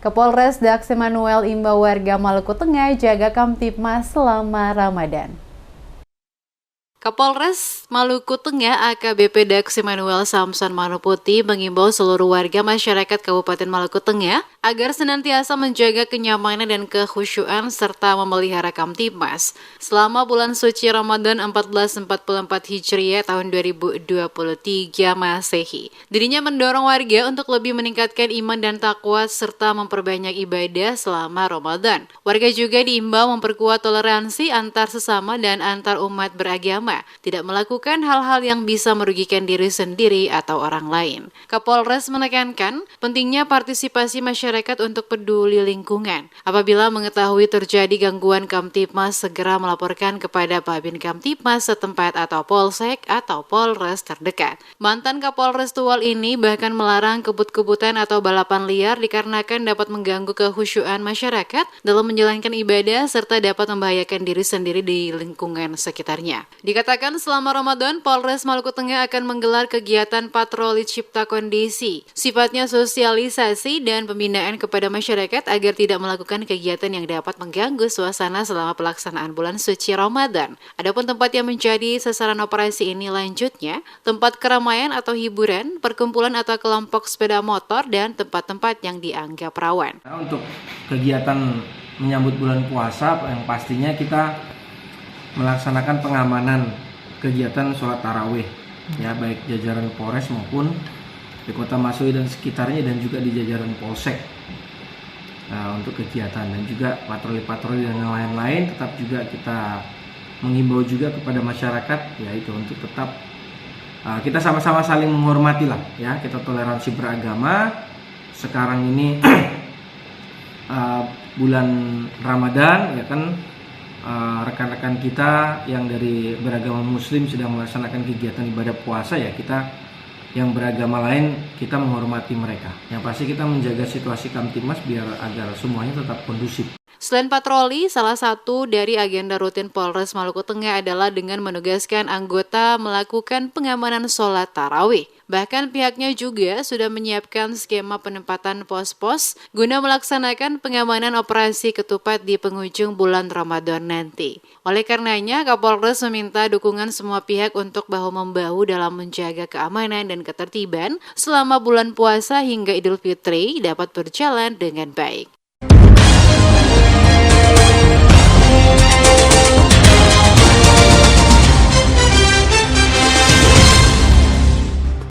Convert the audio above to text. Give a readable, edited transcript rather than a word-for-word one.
Kapolres Dax Emmanuel imbau warga Maluku Tengah jaga Kamtibmas selama Ramadan. Kapolres Maluku Tengah AKBP Dax Emmanuel Samson Manuputi mengimbau seluruh warga masyarakat Kabupaten Maluku Tengah agar senantiasa menjaga kenyamanan dan kekhusyuan serta memelihara Kamtibmas selama bulan suci Ramadan 1444 Hijriah tahun 2023 Masehi. Dirinya mendorong warga untuk lebih meningkatkan iman dan takwa serta memperbanyak ibadah selama Ramadan. Warga juga diimbau memperkuat toleransi antar sesama dan antar umat beragama, tidak melakukan hal-hal yang bisa merugikan diri sendiri atau orang lain. Kapolres menekankan pentingnya partisipasi masyarakat untuk peduli lingkungan. Apabila mengetahui terjadi gangguan Kamtibmas, segera melaporkan kepada Babin Kamtibmas setempat atau Polsek atau Polres terdekat. Mantan Kapolres Tual ini bahkan melarang kebut-kebutan atau balapan liar dikarenakan dapat mengganggu kekhusyuan masyarakat dalam menjalankan ibadah serta dapat membahayakan diri sendiri di lingkungan sekitarnya. Dikatakan selama Ramadan, Polres Maluku Tengah akan menggelar kegiatan patroli cipta kondisi. Sifatnya sosialisasi dan pembinaan kepada masyarakat agar tidak melakukan kegiatan yang dapat mengganggu suasana selama pelaksanaan bulan suci Ramadan. Adapun tempat yang menjadi sasaran operasi ini lanjutnya, tempat keramaian atau hiburan, perkumpulan atau kelompok sepeda motor, dan tempat-tempat yang dianggap rawan. Untuk kegiatan menyambut bulan puasa, yang pastinya kita melaksanakan pengamanan kegiatan sholat tarawih, ya, baik jajaran Polres maupun di Kota Masui dan sekitarnya, dan juga di jajaran Polsek. Nah, untuk kegiatan dan juga patroli-patroli dan lain-lain, tetap juga kita mengimbau juga kepada masyarakat, yaitu untuk tetap kita sama-sama saling menghormati lah, ya, kita toleransi beragama. Sekarang ini bulan Ramadan, ya kan, rekan-rekan kita yang dari beragama Muslim sedang melaksanakan kegiatan ibadah puasa, ya kita yang beragama lain kita menghormati mereka. Yang pasti kita menjaga situasi Kamtibmas biar agar semuanya tetap kondusif. Selain patroli, salah satu dari agenda rutin Polres Maluku Tengah adalah dengan menugaskan anggota melakukan pengamanan sholat tarawih. Bahkan pihaknya juga sudah menyiapkan skema penempatan pos-pos guna melaksanakan pengamanan operasi ketupat di penghujung bulan Ramadan nanti. Oleh karenanya, Kapolres meminta dukungan semua pihak untuk bahu-membahu dalam menjaga keamanan dan ketertiban selama bulan puasa hingga Idul Fitri dapat berjalan dengan baik.